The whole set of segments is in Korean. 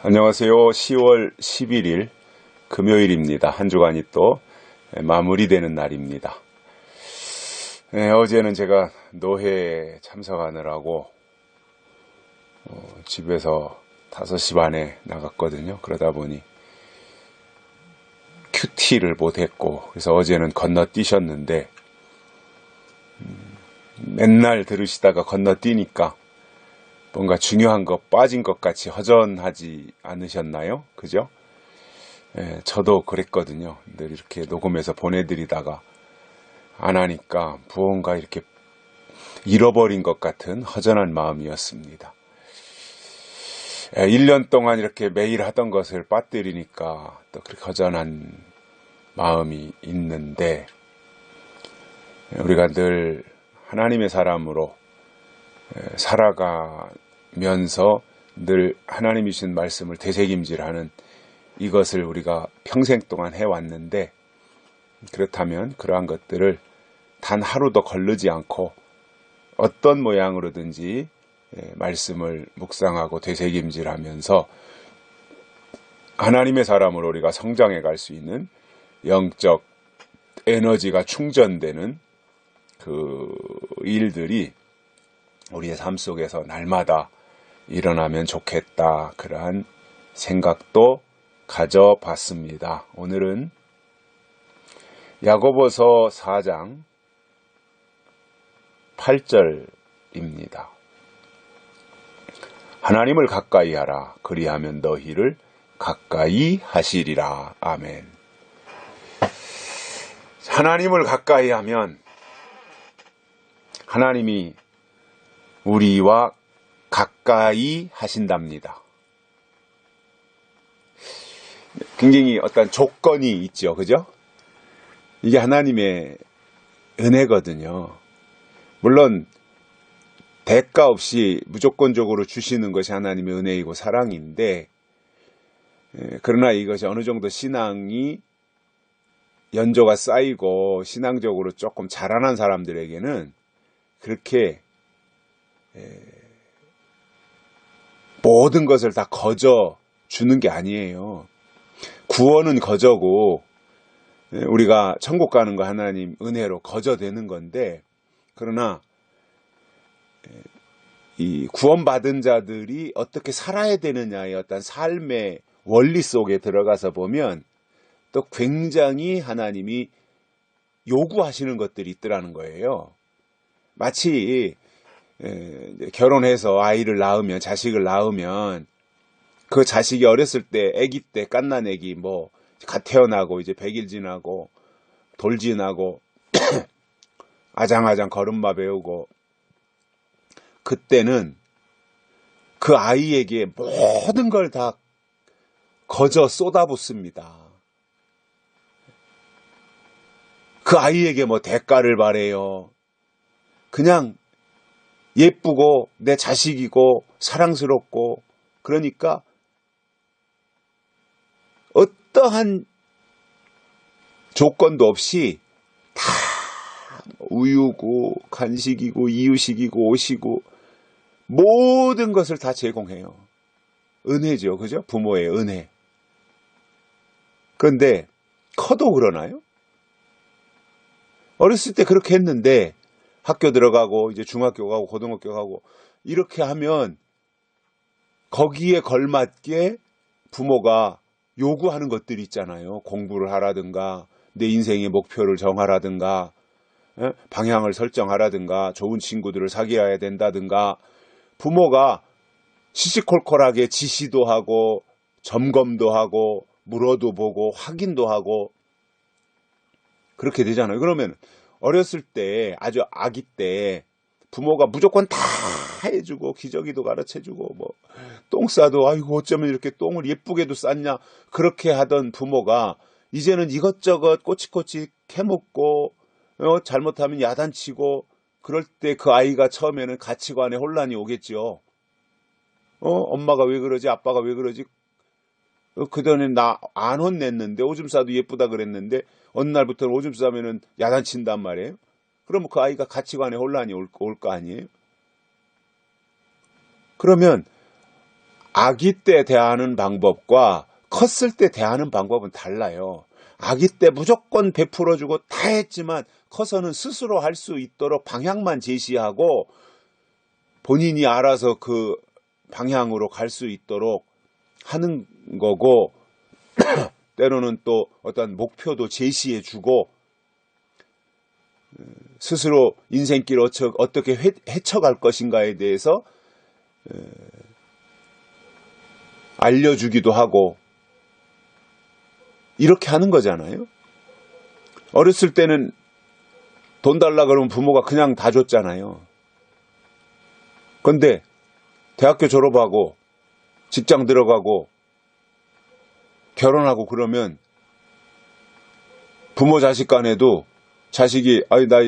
안녕하세요. 10월 11일 금요일입니다. 한 주간이 또 마무리되는 날입니다. 어제는 제가 노회에 참석하느라고 집에서 5시 반에 나갔거든요. 그러다 보니 큐티를 못했고, 그래서 어제는 건너뛰셨는데 맨날 들으시다가 건너뛰니까 뭔가 중요한 거 빠진 것 같이 허전하지 않으셨나요? 그죠? 저도 그랬거든요. 늘 이렇게 녹음해서 보내드리다가 안 하니까 무언가 이렇게 잃어버린 것 같은 허전한 마음이었습니다. 1년 동안 이렇게 매일 하던 것을 빠뜨리니까 또 그렇게 허전한 마음이 있는데, 우리가 늘 하나님의 사람으로 살아가면서 늘 하나님이 주신 말씀을 되새김질하는 이것을 우리가 평생 동안 해왔는데, 그렇다면 그러한 것들을 단 하루도 거르지 않고 어떤 모양으로든지 말씀을 묵상하고 되새김질하면서 하나님의 사람으로 우리가 성장해 갈 수 있는 영적 에너지가 충전되는 그 일들이 우리의 삶 속에서 날마다 일어나면 좋겠다, 그러한 생각도 가져봤습니다. 오늘은 야고보서 4장 8절입니다. 하나님을 가까이 하라. 그리하면 너희를 가까이 하시리라. 아멘. 하나님을 가까이 하면 하나님이 우리와 가까이 하신답니다. 굉장히 어떤 조건이 있죠. 그죠? 이게 하나님의 은혜거든요. 물론 대가 없이 무조건적으로 주시는 것이 하나님의 은혜이고 사랑인데, 그러나 이것이 어느 정도 신앙이 연조가 쌓이고 신앙적으로 조금 자라난 사람들에게는 그렇게 모든 것을 다 거저 주는 게 아니에요. 구원은 거저고 우리가 천국 가는 거 하나님 은혜로 거저 되는 건데, 그러나 이 구원받은 자들이 어떻게 살아야 되느냐의 어떤 삶의 원리 속에 들어가서 보면 또 굉장히 하나님이 요구하시는 것들이 있더라는 거예요. 마치 결혼해서 아이를 낳으면, 자식을 낳으면 그 자식이 어렸을 때, 아기 때, 갓난 아기 갓 태어나고 이제 100일 지나고 돌 지나고 아장아장 걸음마 배우고, 그때는 그 아이에게 모든 걸 다 거저 쏟아붓습니다. 그 아이에게 대가를 바래요. 그냥 예쁘고 내 자식이고 사랑스럽고, 그러니까 어떠한 조건도 없이 다 우유고 간식이고 이유식이고 옷이고 모든 것을 다 제공해요. 은혜죠. 그죠? 부모의 은혜. 그런데 커도 그러나요? 어렸을 때 그렇게 했는데 학교 들어가고 이제 중학교 가고 고등학교 가고 이렇게 하면 거기에 걸맞게 부모가 요구하는 것들이 있잖아요. 공부를 하라든가, 내 인생의 목표를 정하라든가, 방향을 설정하라든가, 좋은 친구들을 사귀어야 된다든가, 부모가 시시콜콜하게 지시도 하고 점검도 하고 물어도 보고 확인도 하고 그렇게 되잖아요. 그러면 어렸을 때, 아주 아기 때 부모가 무조건 다 해주고 기저귀도 가르쳐주고 똥 싸도 아이고 어쩌면 이렇게 똥을 예쁘게도 쌌냐, 그렇게 하던 부모가 이제는 이것저것 꼬치꼬치 캐먹고 잘못하면 야단치고, 그럴 때 그 아이가 처음에는 가치관에 혼란이 오겠죠. 엄마가 왜 그러지, 아빠가 왜 그러지, 그전에 나 안 혼냈는데, 오줌 싸도 예쁘다 그랬는데 어느 날부터는 오줌 싸면은 야단친단 말이에요. 그러면 그 아이가 가치관에 혼란이 올 거 아니에요. 그러면 아기 때 대하는 방법과 컸을 때 대하는 방법은 달라요. 아기 때 무조건 베풀어주고 다 했지만 커서는 스스로 할 수 있도록 방향만 제시하고 본인이 알아서 그 방향으로 갈 수 있도록 하는 거고, 때로는 또 어떤 목표도 제시해주고 스스로 인생길 어떻게 헤쳐갈 것인가에 대해서 알려주기도 하고 이렇게 하는 거잖아요. 어렸을 때는 돈 달라 그러면 부모가 그냥 다 줬잖아요. 근데 대학교 졸업하고 직장 들어가고 결혼하고 그러면 부모 자식 간에도 자식이 나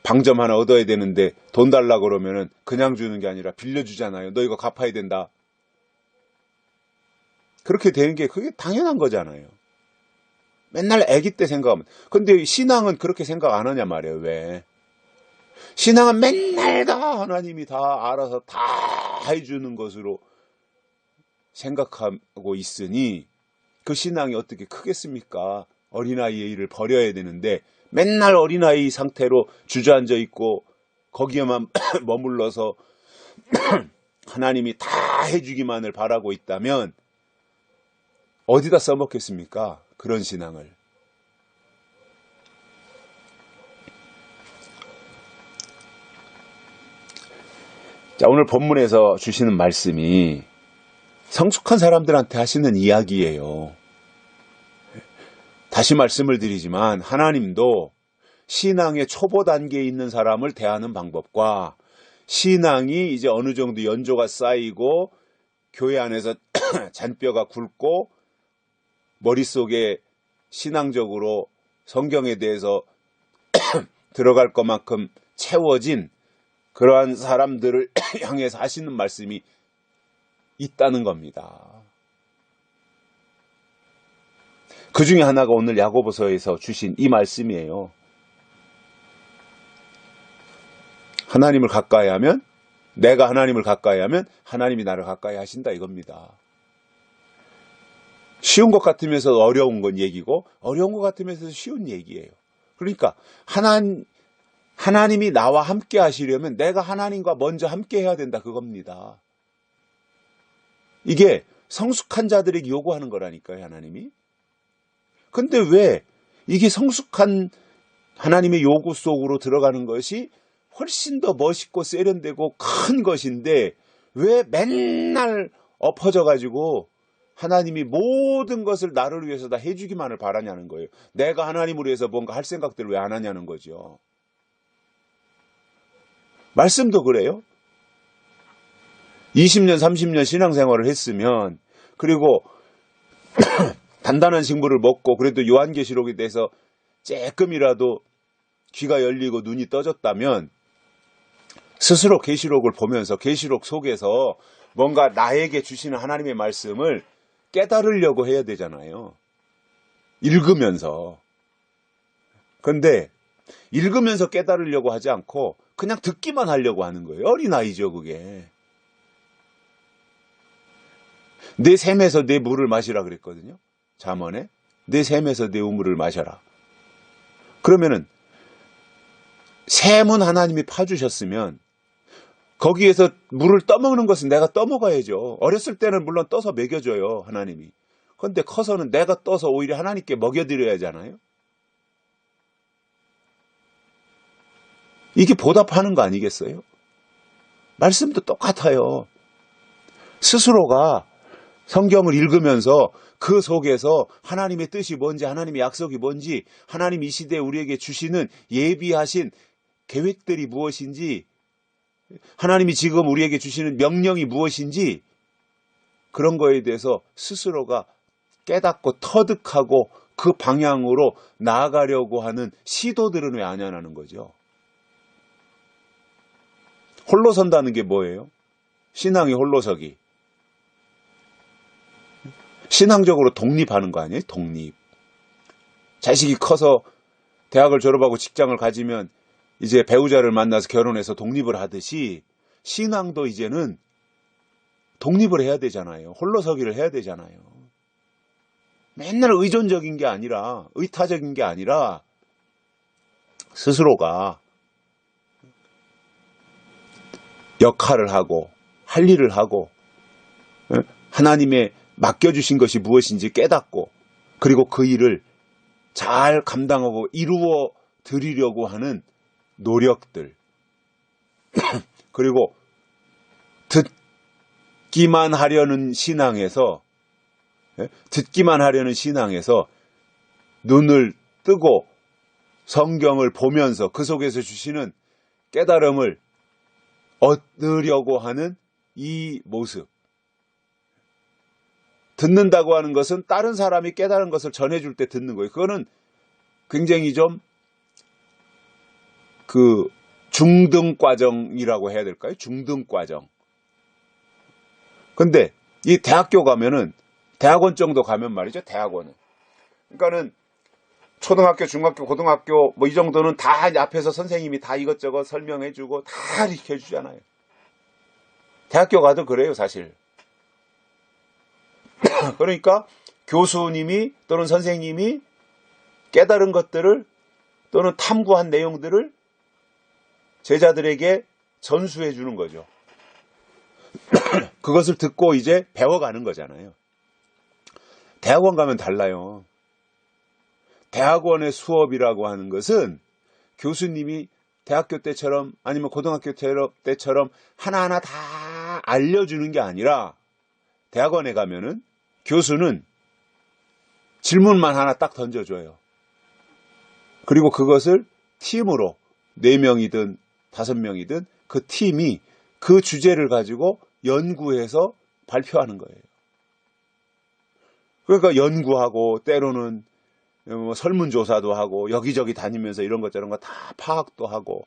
방점 하나 얻어야 되는데 돈 달라 그러면은 그냥 주는 게 아니라 빌려주잖아요. 너 이거 갚아야 된다. 그렇게 되는 게 그게 당연한 거잖아요. 맨날 아기 때 생각하면. 근데 신앙은 그렇게 생각 안 하냐 말이에요. 왜? 신앙은 맨날 다 하나님이 다 알아서 다 해주는 것으로 생각하고 있으니 그 신앙이 어떻게 크겠습니까? 어린아이의 일을 버려야 되는데 맨날 어린아이 상태로 주저앉아 있고 거기에만 머물러서 하나님이 다 해주기만을 바라고 있다면 어디다 써먹겠습니까? 그런 신앙을. 자, 오늘 본문에서 주시는 말씀이 성숙한 사람들한테 하시는 이야기예요. 다시 말씀을 드리지만 하나님도 신앙의 초보 단계에 있는 사람을 대하는 방법과 신앙이 이제 어느 정도 연조가 쌓이고 교회 안에서 잔뼈가 굵고 머릿속에 신앙적으로 성경에 대해서 들어갈 것만큼 채워진 그러한 사람들을 향해서 하시는 말씀이 있다는 겁니다. 그 중에 하나가 오늘 야고보서에서 주신 이 말씀이에요. 하나님을 가까이 하면, 내가 하나님을 가까이 하면 하나님이 나를 가까이 하신다 이겁니다. 쉬운 것 같으면서 어려운 건 얘기고 어려운 것 같으면서 쉬운 얘기예요. 그러니까 하나님이 나와 함께 하시려면 내가 하나님과 먼저 함께 해야 된다 그겁니다. 이게 성숙한 자들에게 요구하는 거라니까요, 하나님이. 근데 왜 이게 성숙한 하나님의 요구 속으로 들어가는 것이 훨씬 더 멋있고 세련되고 큰 것인데 왜 맨날 엎어져가지고 하나님이 모든 것을 나를 위해서 다 해주기만을 바라냐는 거예요. 내가 하나님을 위해서 뭔가 할 생각들을 왜 안 하냐는 거죠. 말씀도 그래요. 20년, 30년 신앙생활을 했으면 그리고 단단한 식물을 먹고 그래도 요한계시록에 대해서 조금이라도 귀가 열리고 눈이 떠졌다면 스스로 계시록을 보면서 계시록 속에서 뭔가 나에게 주시는 하나님의 말씀을 깨달으려고 해야 되잖아요. 읽으면서. 근데 읽으면서 깨달으려고 하지 않고 그냥 듣기만 하려고 하는 거예요. 어린아이죠, 그게. 내 샘에서 내 물을 마시라 그랬거든요. 잠언에. 내 샘에서 내 우물을 마셔라. 그러면은 샘은 하나님이 파주셨으면 거기에서 물을 떠먹는 것은 내가 떠먹어야죠. 어렸을 때는 물론 떠서 먹여줘요, 하나님이. 그런데 커서는 내가 떠서 오히려 하나님께 먹여드려야 하잖아요. 이게 보답하는 거 아니겠어요? 말씀도 똑같아요. 스스로가 성경을 읽으면서 그 속에서 하나님의 뜻이 뭔지, 하나님의 약속이 뭔지, 하나님 이 시대에 우리에게 주시는 예비하신 계획들이 무엇인지, 하나님이 지금 우리에게 주시는 명령이 무엇인지 그런 거에 대해서 스스로가 깨닫고 터득하고 그 방향으로 나아가려고 하는 시도들은 왜 안 하냐는 거죠. 홀로 선다는 게 뭐예요? 신앙이 홀로서기. 신앙적으로 독립하는 거 아니에요? 독립. 자식이 커서 대학을 졸업하고 직장을 가지면 이제 배우자를 만나서 결혼해서 독립을 하듯이 신앙도 이제는 독립을 해야 되잖아요. 홀로서기를 해야 되잖아요. 맨날 의존적인 게 아니라, 의타적인 게 아니라 스스로가 역할을 하고 할 일을 하고 하나님의 맡겨주신 것이 무엇인지 깨닫고 그리고 그 일을 잘 감당하고 이루어 드리려고 하는 노력들 그리고 듣기만 하려는 신앙에서 눈을 뜨고 성경을 보면서 그 속에서 주시는 깨달음을 얻으려고 하는 이 모습. 듣는다고 하는 것은 다른 사람이 깨달은 것을 전해줄 때 듣는 거예요. 그거는 굉장히 좀 중등 과정이라고 해야 될까요? 중등 과정. 근데 이 대학교 가면은 대학원 정도 가면 말이죠. 대학원은. 그러니까는 초등학교, 중학교, 고등학교 뭐 이 정도는 다 앞에서 선생님이 다 이것저것 설명해주고 다 가르쳐주잖아요. 대학교 가도 그래요, 사실. 그러니까 교수님이 또는 선생님이 깨달은 것들을 또는 탐구한 내용들을 제자들에게 전수해 주는 거죠. 그것을 듣고 이제 배워가는 거잖아요. 대학원 가면 달라요. 대학원의 수업이라고 하는 것은 교수님이 대학교 때처럼 아니면 고등학교 때처럼 하나하나 다 알려주는 게 아니라 대학원에 가면은 교수는 질문만 하나 딱 던져줘요. 그리고 그것을 팀으로 4명이든 5명이든 그 팀이 그 주제를 가지고 연구해서 발표하는 거예요. 그러니까 연구하고 때로는 설문조사도 하고 여기저기 다니면서 이런 것 저런 거 다 파악도 하고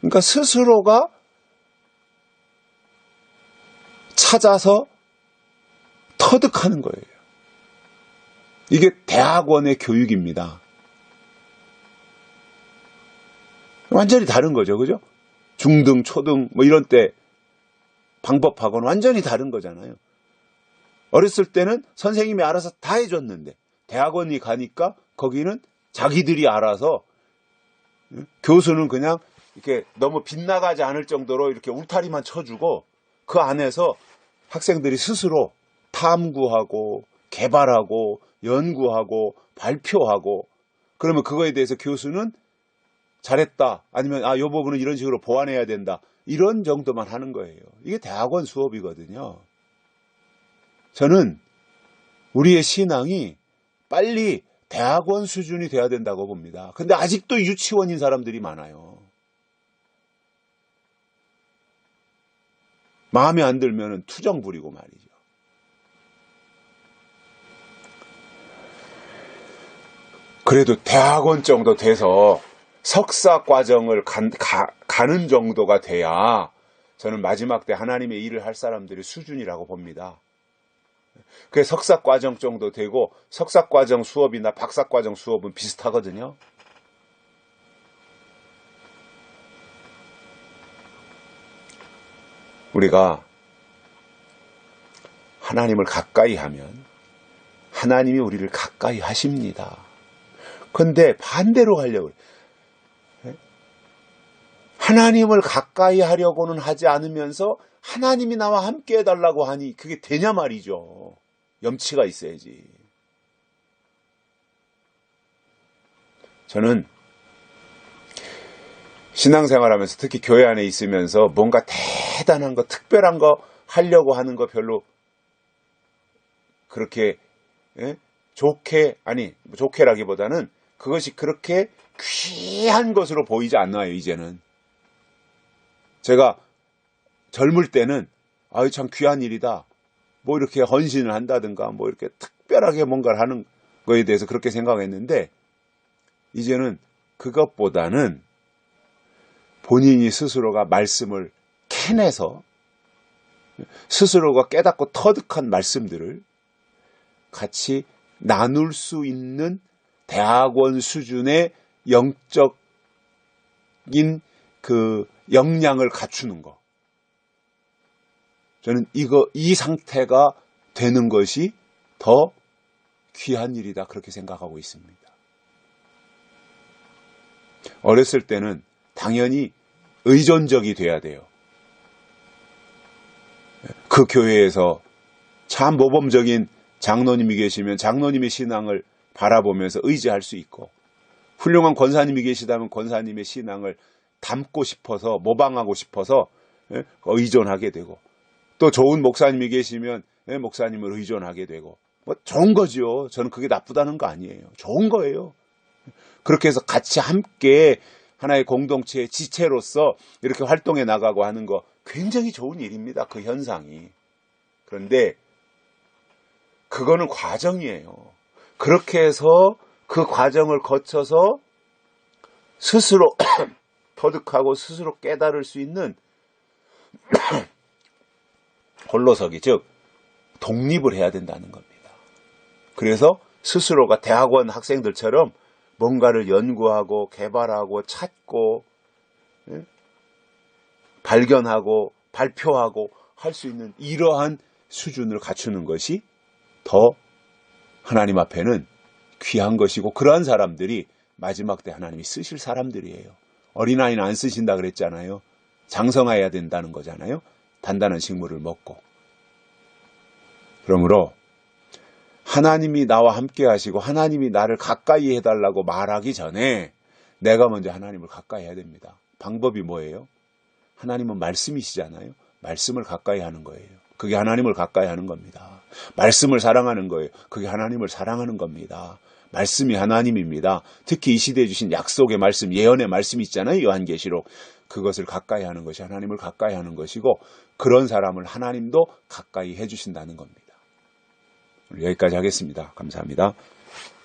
그러니까 스스로가 찾아서 터득하는 거예요. 이게 대학원의 교육입니다. 완전히 다른 거죠. 그죠? 중등, 초등 뭐 이런 때 방법하고는 완전히 다른 거잖아요. 어렸을 때는 선생님이 알아서 다 해줬는데 대학원이 가니까 거기는 자기들이 알아서 교수는 그냥 이렇게 너무 빗나가지 않을 정도로 이렇게 울타리만 쳐주고 그 안에서 학생들이 스스로 탐구하고 개발하고 연구하고 발표하고 그러면 그거에 대해서 교수는 잘했다 아니면 이 부분은 이런 식으로 보완해야 된다 이런 정도만 하는 거예요. 이게 대학원 수업이거든요. 저는 우리의 신앙이 빨리 대학원 수준이 돼야 된다고 봅니다. 근데 아직도 유치원인 사람들이 많아요. 마음에 안 들면 투정 부리고 말이죠. 그래도 대학원 정도 돼서 석사 과정을 가는 정도가 돼야 저는 마지막 때 하나님의 일을 할 사람들의 수준이라고 봅니다. 그 석사 과정 정도 되고 석사 과정 수업이나 박사 과정 수업은 비슷하거든요. 우리가 하나님을 가까이 하면 하나님이 우리를 가까이 하십니다. 근데 반대로 하려고 해요. 하나님을 가까이 하려고는 하지 않으면서 하나님이 나와 함께 해달라고 하니 그게 되냐 말이죠. 염치가 있어야지. 저는 신앙생활하면서 특히 교회 안에 있으면서 뭔가 대단한 거, 특별한 거 하려고 하는 거 별로 그렇게 좋게라기보다는 그것이 그렇게 귀한 것으로 보이지 않아요. 이제는 제가 젊을 때는 참 귀한 일이다. 뭐 이렇게 헌신을 한다든가 뭐 이렇게 특별하게 뭔가를 하는 거에 대해서 그렇게 생각했는데 이제는 그것보다는 본인이 스스로가 말씀을 캐내서 스스로가 깨닫고 터득한 말씀들을 같이 나눌 수 있는 대학원 수준의 영적인 그 역량을 갖추는 거. 저는 이 상태가 되는 것이 더 귀한 일이다 그렇게 생각하고 있습니다. 어렸을 때는 당연히 의존적이 돼야 돼요. 그 교회에서 참 모범적인 장로님이 계시면 장로님의 신앙을 바라보면서 의지할 수 있고, 훌륭한 권사님이 계시다면 권사님의 신앙을 담고 싶어서, 모방하고 싶어서 의존하게 되고, 또 좋은 목사님이 계시면 목사님을 의존하게 되고, 뭐 좋은 거죠. 저는 그게 나쁘다는 거 아니에요. 좋은 거예요. 그렇게 해서 같이 함께 하나의 공동체의 지체로서 이렇게 활동해 나가고 하는 거 굉장히 좋은 일입니다. 그 현상이. 그런데 그거는 과정이에요. 그렇게 해서 그 과정을 거쳐서 스스로 터득하고 스스로 깨달을 수 있는 홀로서기, 즉 독립을 해야 된다는 겁니다. 그래서 스스로가 대학원 학생들처럼 뭔가를 연구하고 개발하고 찾고 발견하고 발표하고 할 수 있는 이러한 수준을 갖추는 것이 더 하나님 앞에는 귀한 것이고, 그러한 사람들이 마지막 때 하나님이 쓰실 사람들이에요. 어린아이는 안 쓰신다 그랬잖아요. 장성해야 된다는 거잖아요. 단단한 식물을 먹고. 그러므로 하나님이 나와 함께 하시고 하나님이 나를 가까이 해달라고 말하기 전에 내가 먼저 하나님을 가까이 해야 됩니다. 방법이 뭐예요? 하나님은 말씀이시잖아요. 말씀을 가까이 하는 거예요. 그게 하나님을 가까이 하는 겁니다. 말씀을 사랑하는 거예요. 그게 하나님을 사랑하는 겁니다. 말씀이 하나님입니다. 특히 이 시대에 주신 약속의 말씀, 예언의 말씀이 있잖아요. 요한계시록. 그것을 가까이 하는 것이 하나님을 가까이 하는 것이고, 그런 사람을 하나님도 가까이 해주신다는 겁니다. 여기까지 하겠습니다. 감사합니다.